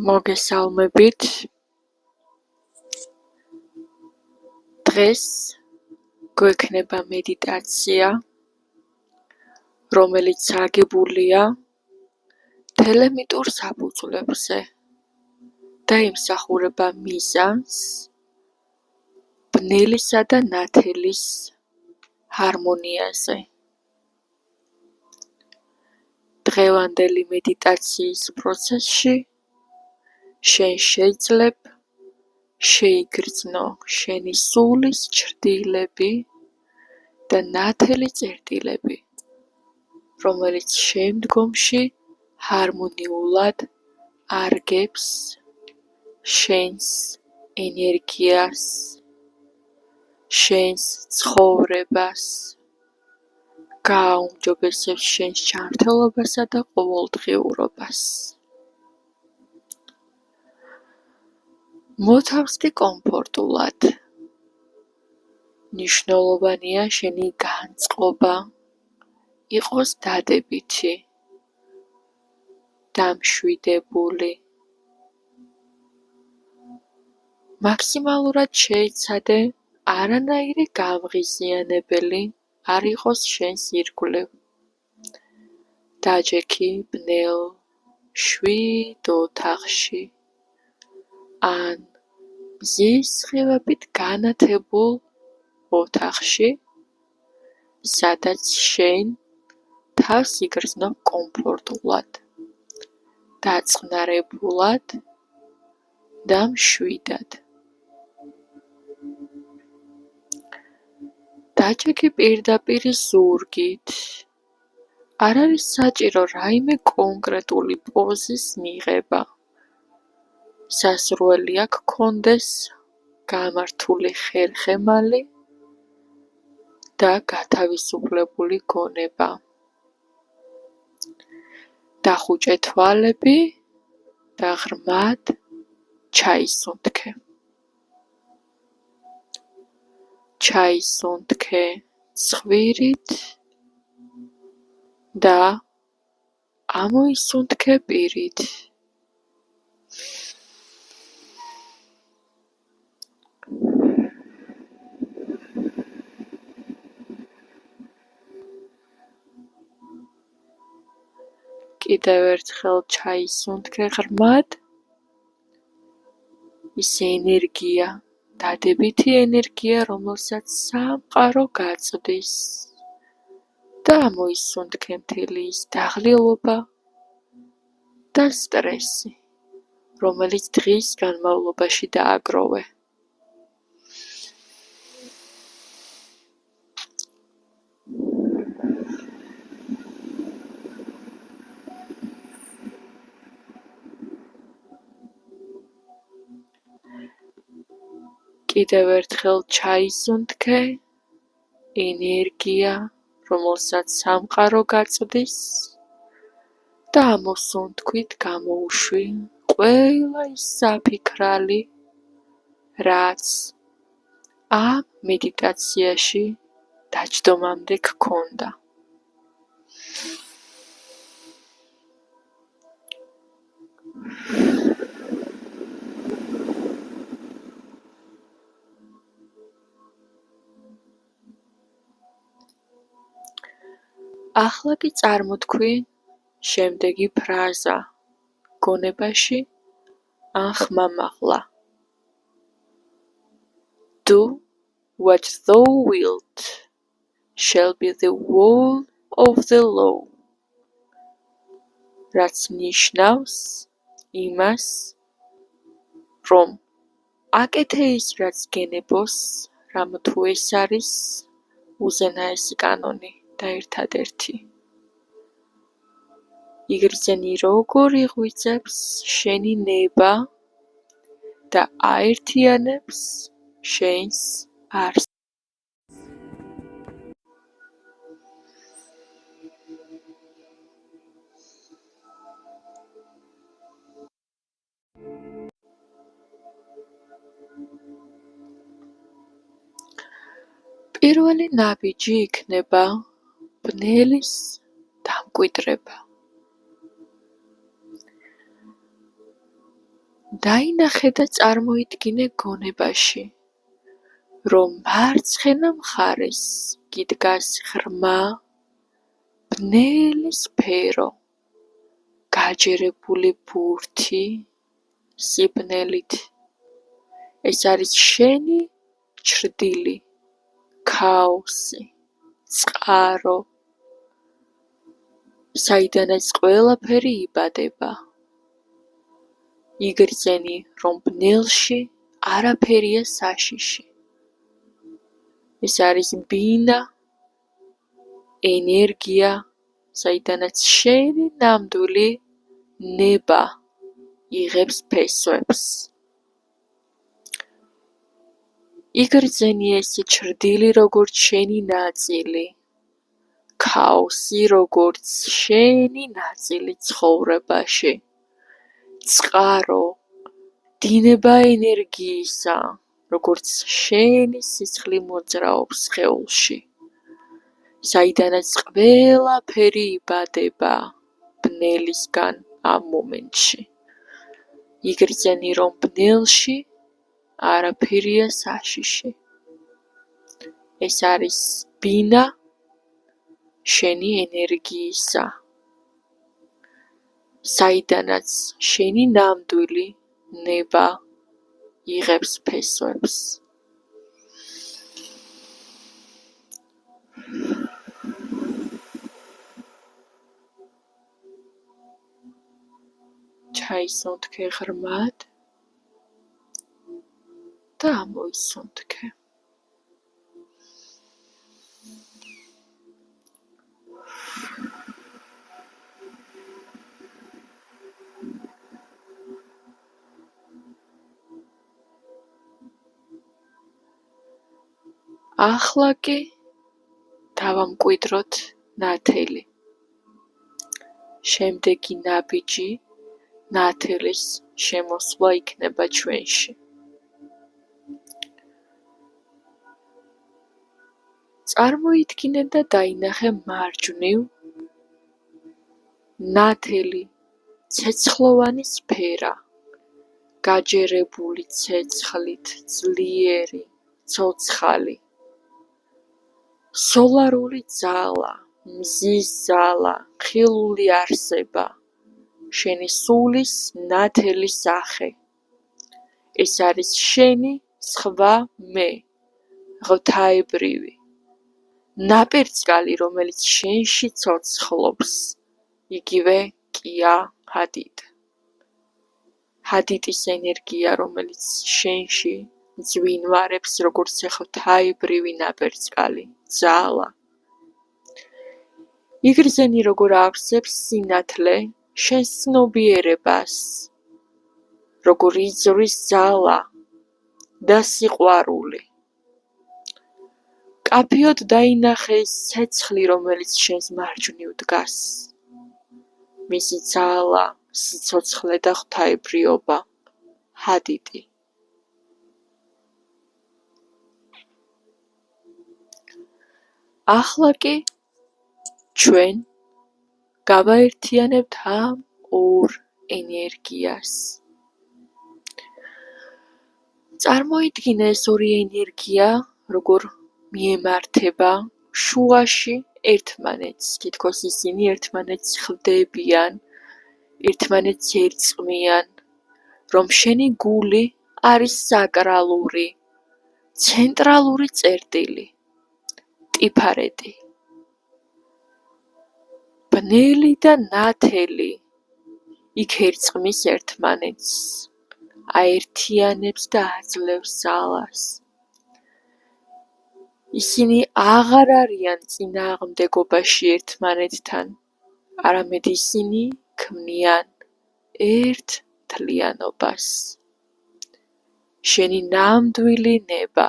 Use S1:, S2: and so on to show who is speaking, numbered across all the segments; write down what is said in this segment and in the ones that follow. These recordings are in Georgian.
S1: მოგესალმებით. დღეს გვექნება მედიტაცია, რომელიც აგებულია თელემიტურ საფუძვლებზე და იმსახურება მიზანს ბნელისა და ნათელის ჰარმონიაზე. დღევანდელი მედიტაციის პროცესში შენ შეიძლება შეიგრძნო შენი სულის ჭრდილები და ნათელი წერტილები, რომელიც შემდგომში ჰარმონიულად არგებს შენს ენერგიას, შენს ცხოვრებას, გააუმჯობესებს შენს ჯანმრთელობასა და ყოველდღიურობას. მოთავსდი კომფორტულად. მნიშვნელოვანია შენი განწყობა იყოს დადებითი, დამშვიდებული. მაქსიმალურად შეიცადე არანაირი გამღიზიანებელი არ იყოს შენს ირგვლივ. დაჯექი ბნელ, შვიდ ოთახში ან მზის სხივებით განათებულ ოთახში, სადაც შენ თავს იგრძნო კომფორტულად, დაწყნარებულად და მშვიდად. დაჯექი პირდაპირ ზურგით. არ არის საჭირო რაიმე კონკრეტული პოზის მიღება. სასურველი აქ გქონდეს გამართული ხერხემალი და გათავისუფლებული გონება. დახუჭე თვალები და ღრმად ჩაისუნთქე. ჩაისუნთქე ცხვირით და ამოისუნთქე პირით. კიდევ ერთხელ ჩაისუნთქე ღრმად. ის ენერგია, დადებითი ენერგია, რომელსაც სამყარო გაწვდის და ამოისუნთქე მთელი ის დაღლილობა და სტრესი, რომელიც დღის განმავლობაში დააგროვე. კიდევ ერთხელ ჩაისუნთქე ენერგია, რომელსაც სამყარო გაწვდის და ამოსუნთქვით გამოუშვი ყველა ის საფიქრალი, რაც ამ მედიტაციაში დაჯდომამდე გქონდა. ახლა კი წარმოთქვი შემდეგი ფრაზა გონებაში ან ხმამაღლა. Do what thou wilt shall be the wall of the law. რაც ნიშნავს იმას, რომ აკეთე ის, რაც გენებოს, რამ თუ ეს არის უზენაესი კანონი და ერთადერთი. იგრძენი როგორ იღვიძებს შენი ნება და აერთიანებს შენს არსს. პირველი ნაბიჯი იქნება ბნელის დამკვიდრება. დაინახე და წარმოიდგინე გონებაში, რომ მარცხენა მხარეს გიდგას ღრმა, ბნელი სფერო, გაჯერებული ბურთი სიბნელით. ეს არის შენი ჩრდილი, ქაოსი, წყარო, საიდანაც ყველაფერი იბადება. იგრძენი, რომ ბნელში არაფერია საშიში. ეს არის ბინა, ენერგია, საიდანაც შენი ნამდვილი ნება იღებს ფესვებს. იგრძენი ეს ჩრდილი როგორც შენი ნაწილი, ქაოსი როგორც შენი ნაწილი ცხოვრებაში, წყარო, დინება ენერგიისა, როგორც შენი სისხლი მოძრაობს სხეულში, საიდანაც ყველაფერი იბადება ბნელისგან ამ მომენტში. იგრძენი, რომ ბნელში არაფერია საშიში. ეს არის ბინა შენი ენერგიისა, საიდანაც შენი ნამდვილი ნება იღებს ფესვებს. ჩაისუნთქე ღრმად და ამოისუნთქე. ახლა კი დავამკვიდროთ ნათელი. შემდეგი ნაბიჯი ნათელის შემოსვლა იქნება ჩვენში. წარმოიდგინე და დაინახე მარჯვნივ ნათელი ცეცხლოვანი სფერა, გაჯერებული ცეცხლით, ძლიერი, ცოცხალი. სოლარული ძალა, მზის ძალა, ხილული არსება, შენი სულის ნათელი სახე. ეს არის შენი სხვა მე, ღვთაებრივი. ნაპერწკალი, რომელიც შენში ცოცხლობს, იგივე კია ჰადიდ. ჰადიდის ენერგია, რომელიც შენში ძვინვარებს როგორც ღვთაებრივი ნაპერწკალი, ძალა. იგრძენი როგორ ავსებს სინათლე შენს ცნობიერებას, როგორ იზრვის ძალა და სიყვარული. კაფიოდ დაინახე ის ცეცხლი, რომელიც შენს მარჯვნივ დგას. მისი ძალა, სიცოცხლე და ღვთაებრიობა, ჰადიდი. ახლა კი ჩვენ გავაერთიანებთ ამ ორ ენერგიას. წარმოიდგინე ეს ორი ენერგია, როგორ მიემართება შუაში ერთმანეთს, თითქოს ისინი ერთმანეთს ხდებიან, ერთმანეთს ერწყმიან, რომ შენი გული არის საკრალური, ცენტრალური წერტილი, ტიფარეტი. ბნელი და ნათელი იქ ერწყმის ერთმანეთს, აერთიანებს და აძლევს ძალას. ისინი აღარ არიან წინააღმდეგობაში ერთმანეთთან, არამედ ისინი ქმნიან ერთ მთლიანობას. შენი ნამდვილი ნება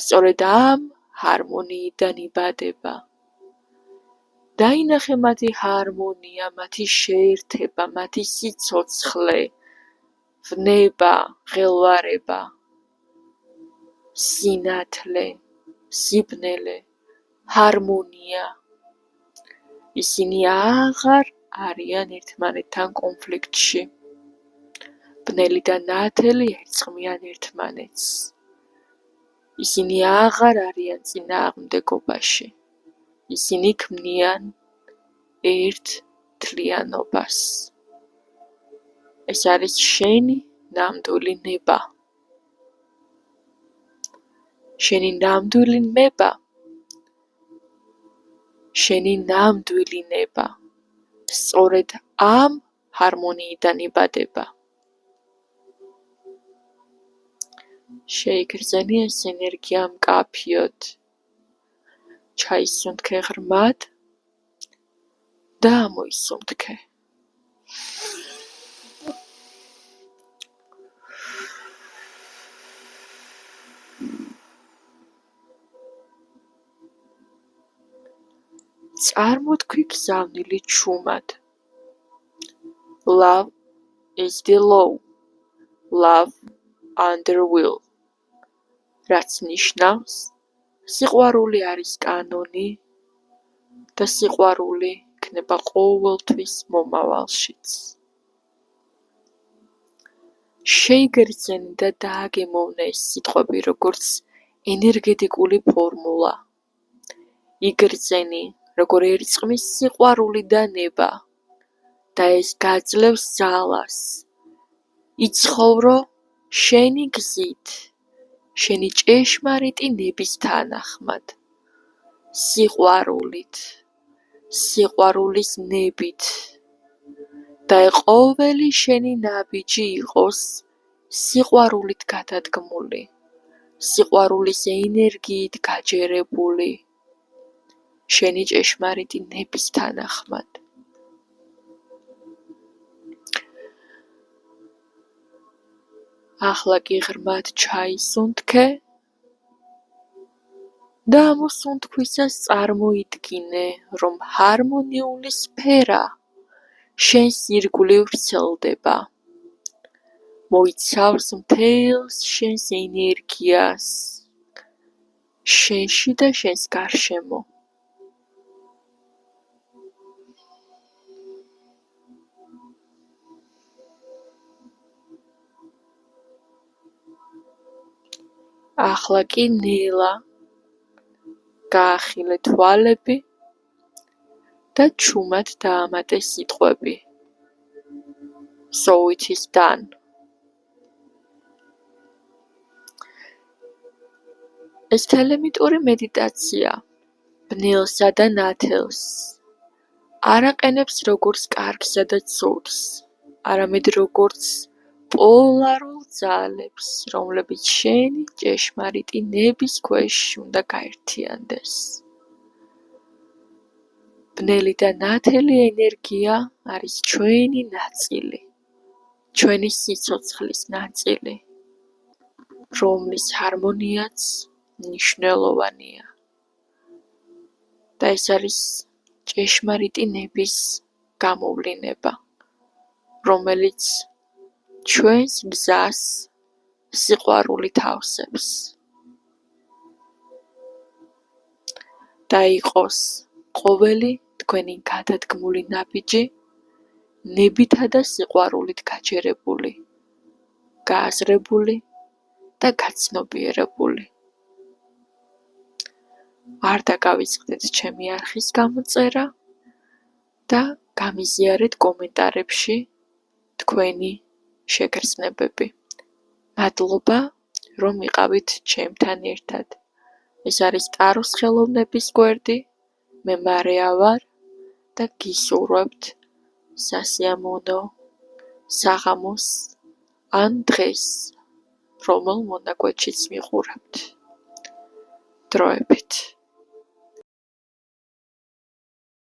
S1: სწორედ ამ ჰარმონიიდან იბადება. დაინახე მათი ჰარმონია, მათი შეერთება, მათი სიცოცხლე, ვნება, ღელვარება, სინათლე, სიბნელე, ჰარმონია. ისინი აღარ არიან ერთმანეთთან კონფლიქტში. ბნელი და ნათელი ერწყმიან ერთმანეთს. ისინი აღარ არიან წინააღმდეგობაში. ისინი ქმნიან ერთ თლიანობას. ეს არის შენი ნამდვილი ნება. შენი ნამდვილი ნება. შენი ნამდვილი ნება. სწორედ ამ ჰარმონიიდან იბადება. შეიგრძენი ეს ენერგია მკაფიოდ. ჩაისუნთქე ღრმად და ამოისუნთქე. წარმოთქვი გზავნილი ჩუმად. Love is the law. Love under will. რაც ნიშნავს, სიყვარული არის კანონი და სიყვარული იქნება ყოველთვის მომავალშიც. შეიგრძენი და დააგემოვნე ეს სიტყვები როგორც ენერგეტიკული ფორმულა. იგრძენი როგორ ერწყმის სიყვარული და ნება და ეს გაძლევს ძალას. იცხოვრო შენი გზით, შენი ჭეშმარიტი ნების თანახმად. სიყვარულით, სიყვარულის ნებით და ყოველი შენი ნაბიჯი იყოს სიყვარულით გადადგმული, სიყვარულის ენერგიით გაჯერებული, შენი ჭეშმარიტი ნების თანახმად. ახლა კი ღრმად ჩაისუნთქე და ამოსუნთქვისას წარმოიდგინე, რომ ჰარმონიული სფერა შენს ირგვლივ ვრცელდება. მოიცავს მთელს შენს ენერგიას, შენში და შენს გარშემო. ახლა კი ნელა გაახილე თვალები და ჩუმად დაამატე სიტყვები. So it is done. ეს თელემიტური მედიტაცია ბნელსა და ნათელს არ აყენებს როგორც კარგსა და ცუდს, არამედ როგორც პოლარულ ძალებს, რომლებიც შენი ჭეშმარიტი ნების ქვეშ უნდა გაერთიანდეს. ბნელი და ნათელი ენერგია არის ჩვენი ნაწილი, ჩვენი სიცოცხლის ნაწილი, რომლის ჰარმონიაც მნიშვნელოვანია. და ეს არის ჭეშმარიტი ნების გამოვლინება, რომელიც ჩვენს გზას სიყვარულით ავსებს. და იყოს ყოველი თქვენი გადადგმული ნაბიჯი ნებითა და სიყვარულით გაჯერებული, გააზრებული და გაცნობიერებული. არ დაგავიწყდეთ ჩემი არხის გამოწერა და გამიზიარეთ კომენტარებში თქვენი შეგრძნებები. მადლობა, რომ იყავით ჩემთან ერთად. ეს არის ტაროს ხელოვნების გვერდი, მე მარია ვარ და გისურვებთ სასიამოვნო საღამოს ან დღეს, რომელ მონაკვეთშიც მიყურებთ. დროებით.